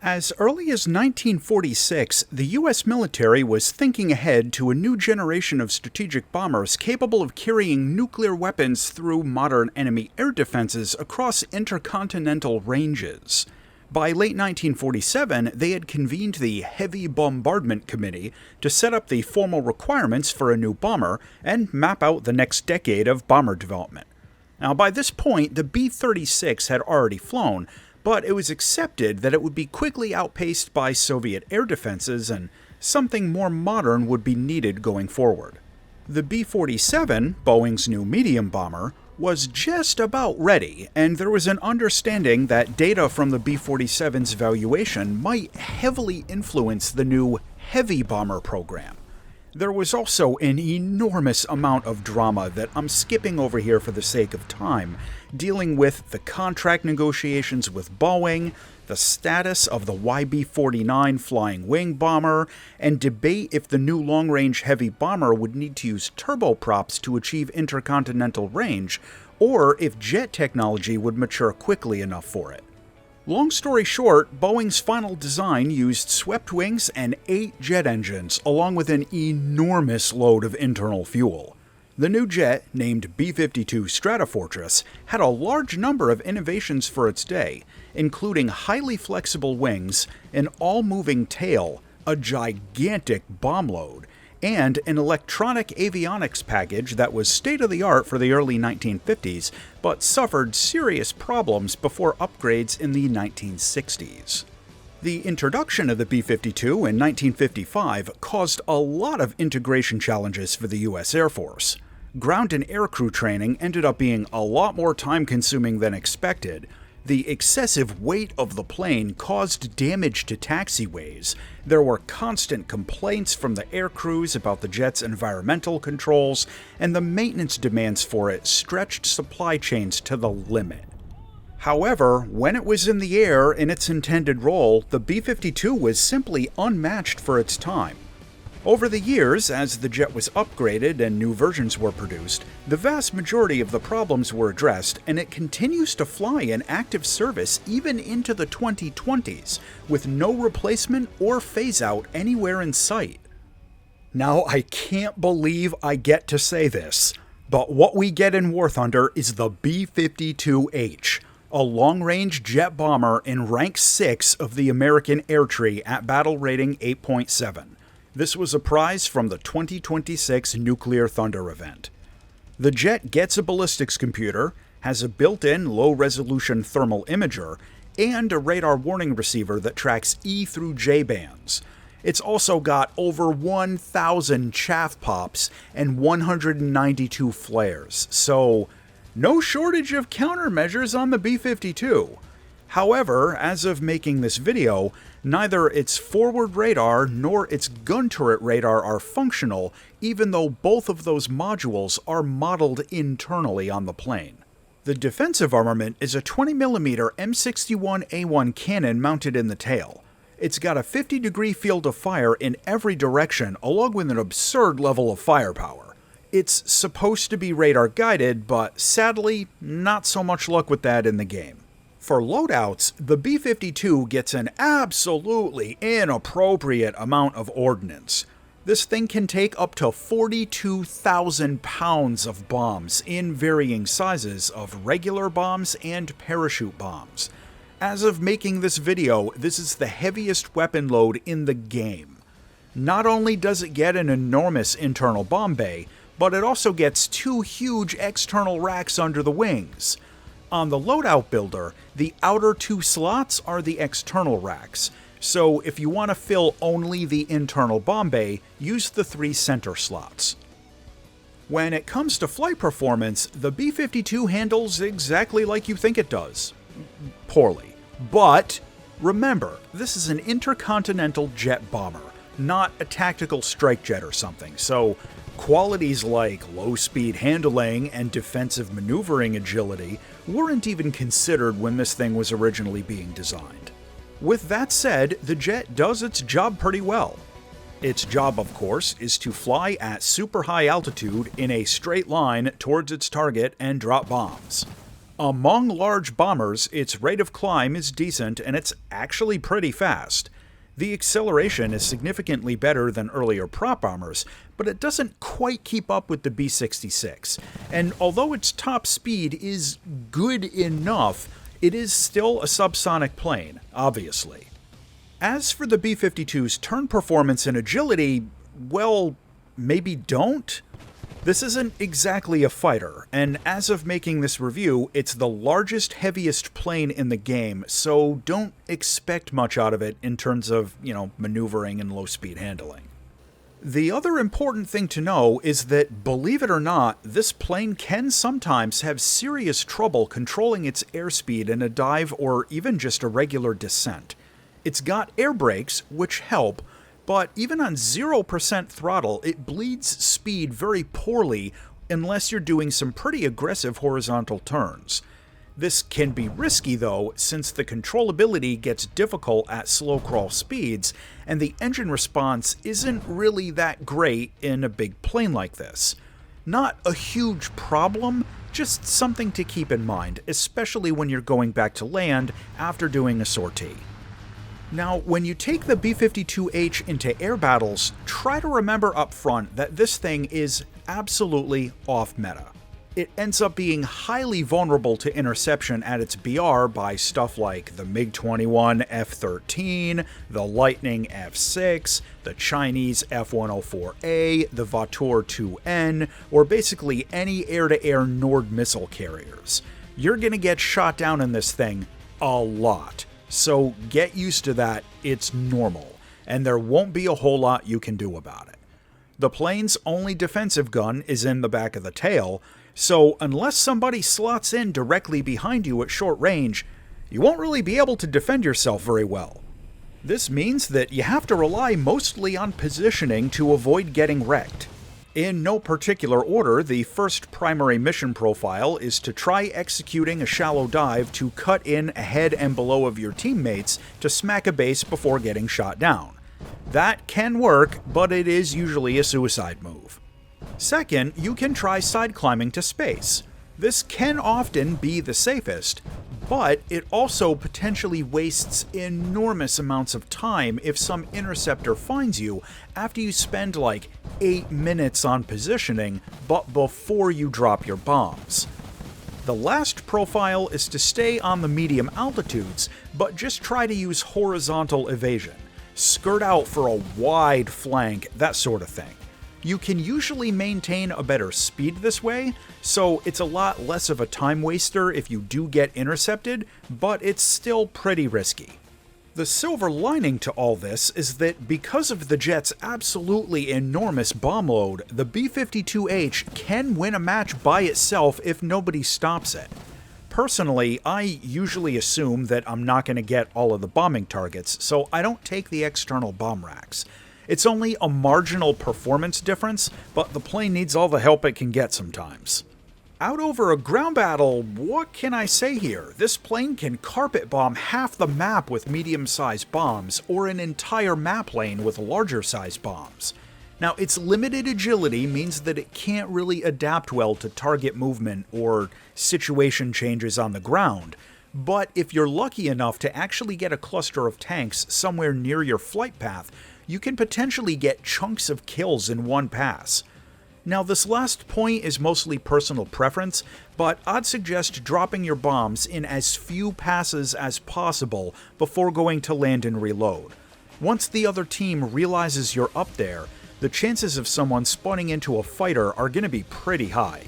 As early as 1946, the U.S. military was thinking ahead to a new generation of strategic bombers capable of carrying nuclear weapons through modern enemy air defenses across intercontinental ranges. By late 1947, they had convened the Heavy Bombardment Committee to set up the formal requirements for a new bomber and map out the next decade of bomber development. Now, by this point, the B-36 had already flown, but it was accepted that it would be quickly outpaced by Soviet air defenses and something more modern would be needed going forward. The B-47, Boeing's new medium bomber, was just about ready, and there was an understanding that data from the B-47's evaluation might heavily influence the new heavy bomber program. There was also an enormous amount of drama that I'm skipping over here for the sake of time, dealing with the contract negotiations with Boeing, the status of the YB-49 flying wing bomber, and debate if the new long-range heavy bomber would need to use turboprops to achieve intercontinental range, or if jet technology would mature quickly enough for it. Long story short, Boeing's final design used swept wings and 8 jet engines, along with an enormous load of internal fuel. The new jet, named B-52 Stratofortress, had a large number of innovations for its day, including highly flexible wings, an all-moving tail, a gigantic bomb load, and an electronic avionics package that was state-of-the-art for the early 1950s, but suffered serious problems before upgrades in the 1960s. The introduction of the B-52 in 1955 caused a lot of integration challenges for the U.S. Air Force. Ground and aircrew training ended up being a lot more time-consuming than expected. The excessive weight of the plane caused damage to taxiways. There were constant complaints from the air crews about the jet's environmental controls, and the maintenance demands for it stretched supply chains to the limit. However, when it was in the air in its intended role, the B-52 was simply unmatched for its time. Over the years, as the jet was upgraded and new versions were produced, the vast majority of the problems were addressed, and it continues to fly in active service even into the 2020s, with no replacement or phase-out anywhere in sight. Now, I can't believe I get to say this, but what we get in War Thunder is the B-52H, a long-range jet bomber in Rank 6 of the American Air Tree at Battle Rating 8.7. This was a prize from the 2026 Nuclear Thunder event. The jet gets a ballistics computer, has a built-in low-resolution thermal imager, and a radar warning receiver that tracks E through J bands. It's also got over 1,000 chaff pops and 192 flares, so no shortage of countermeasures on the B-52. However, as of making this video, neither its forward radar nor its gun turret radar are functional, even though both of those modules are modeled internally on the plane. The defensive armament is a 20mm M61A1 cannon mounted in the tail. It's got a 50-degree field of fire in every direction, along with an absurd level of firepower. It's supposed to be radar guided, but sadly, not so much luck with that in the game. For loadouts, the B-52 gets an absolutely inappropriate amount of ordnance. This thing can take up to 42,000 pounds of bombs in varying sizes of regular bombs and parachute bombs. As of making this video, this is the heaviest weapon load in the game. Not only does it get an enormous internal bomb bay, but it also gets 2 huge external racks under the wings. On the loadout builder, the outer 2 slots are the external racks, so if you want to fill only the internal bomb bay, use the 3 center slots. When it comes to flight performance, the B-52 handles exactly like you think it does. Poorly. But remember, this is an intercontinental jet bomber, not a tactical strike jet or something, so qualities like low-speed handling and defensive maneuvering agility weren't even considered when this thing was originally being designed. With that said, the jet does its job pretty well. Its job, of course, is to fly at super high altitude in a straight line towards its target and drop bombs. Among large bombers, its rate of climb is decent and it's actually pretty fast. The acceleration is significantly better than earlier prop bombers, but it doesn't quite keep up with the B-56. And although its top speed is good enough, it is still a subsonic plane, obviously. As for the B-52's turn performance and agility, well, maybe don't? This isn't exactly a fighter, and as of making this review, it's the largest, heaviest plane in the game, so don't expect much out of it in terms of, maneuvering and low-speed handling. The other important thing to know is that, believe it or not, this plane can sometimes have serious trouble controlling its airspeed in a dive or even just a regular descent. It's got air brakes, which help, but even on 0% throttle, it bleeds speed very poorly unless you're doing some pretty aggressive horizontal turns. This can be risky though, since the controllability gets difficult at slow crawl speeds, and the engine response isn't really that great in a big plane like this. Not a huge problem, just something to keep in mind, especially when you're going back to land after doing a sortie. Now, when you take the B-52H into air battles, try to remember up front that this thing is absolutely off-meta. It ends up being highly vulnerable to interception at its BR by stuff like the MiG-21 F-13, the Lightning F-6, the Chinese F-104A, the Vautour 2N, or basically any air-to-air Nord missile carriers. You're gonna get shot down in this thing a lot. So get used to that, it's normal, and there won't be a whole lot you can do about it. The plane's only defensive gun is in the back of the tail, so unless somebody slots in directly behind you at short range, you won't really be able to defend yourself very well. This means that you have to rely mostly on positioning to avoid getting wrecked. In no particular order, the first primary mission profile is to try executing a shallow dive to cut in ahead and below of your teammates to smack a base before getting shot down. That can work, but it is usually a suicide move. Second, you can try side climbing to space. This can often be the safest, but it also potentially wastes enormous amounts of time if some interceptor finds you after you spend like 8 minutes on positioning, but before you drop your bombs. The last profile is to stay on the medium altitudes, but just try to use horizontal evasion. Skirt out for a wide flank, that sort of thing. You can usually maintain a better speed this way, so it's a lot less of a time waster if you do get intercepted, but it's still pretty risky. The silver lining to all this is that because of the jet's absolutely enormous bomb load, the B-52H can win a match by itself if nobody stops it. Personally, I usually assume that I'm not going to get all of the bombing targets, so I don't take the external bomb racks. It's only a marginal performance difference, but the plane needs all the help it can get sometimes. Out over a ground battle, what can I say here? This plane can carpet bomb half the map with medium-sized bombs, or an entire map lane with larger-sized bombs. Now, its limited agility means that it can't really adapt well to target movement or situation changes on the ground, but if you're lucky enough to actually get a cluster of tanks somewhere near your flight path, you can potentially get chunks of kills in one pass. Now, this last point is mostly personal preference, but I'd suggest dropping your bombs in as few passes as possible before going to land and reload. Once the other team realizes you're up there, the chances of someone spawning into a fighter are going to be pretty high.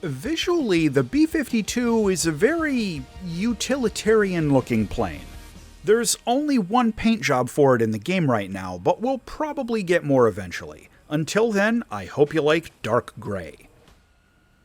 Visually, the B-52 is a very utilitarian-looking plane. There's only one paint job for it in the game right now, but we'll probably get more eventually. Until then, I hope you like dark gray.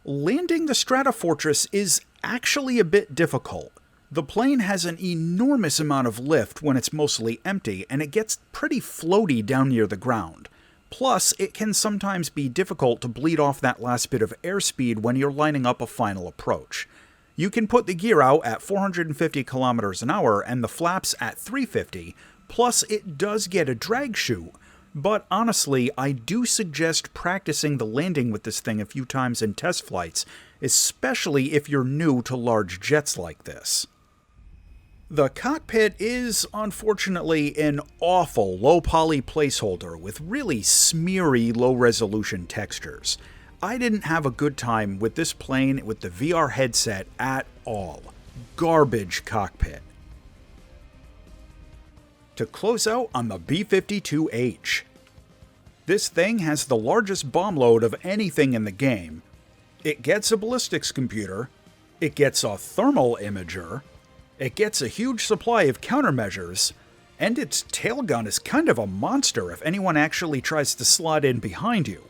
Landing the Stratofortress is actually a bit difficult. The plane has an enormous amount of lift when it's mostly empty, and it gets pretty floaty down near the ground. Plus, it can sometimes be difficult to bleed off that last bit of airspeed when you're lining up a final approach. You can put the gear out at 450 kilometers an hour and the flaps at 350, plus it does get a drag chute, But honestly, I do suggest practicing the landing with this thing a few times in test flights, especially if you're new to large jets like this. The cockpit is, unfortunately, an awful low-poly placeholder with really smeary low-resolution textures. I didn't have a good time with this plane with the VR headset at all. Garbage cockpit. To close out on the B-52H. This thing has the largest bomb load of anything in the game. It gets a ballistics computer, it gets a thermal imager, it gets a huge supply of countermeasures, and its tailgun is kind of a monster if anyone actually tries to slide in behind you.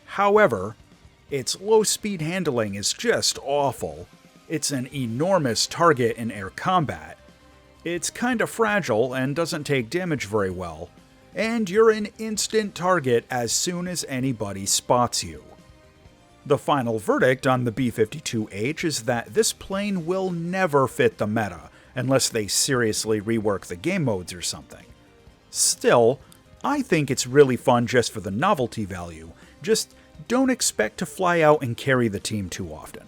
However, its low-speed handling is just awful. It's an enormous target in air combat. It's kinda fragile and doesn't take damage very well, and you're an instant target as soon as anybody spots you. The final verdict on the B-52H is that this plane will never fit the meta, unless they seriously rework the game modes or something. Still, I think it's really fun just for the novelty value. Just don't expect to fly out and carry the team too often.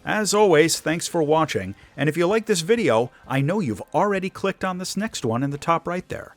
As always, thanks for watching, and if you like this video, I know you've already clicked on this next one in the top right there.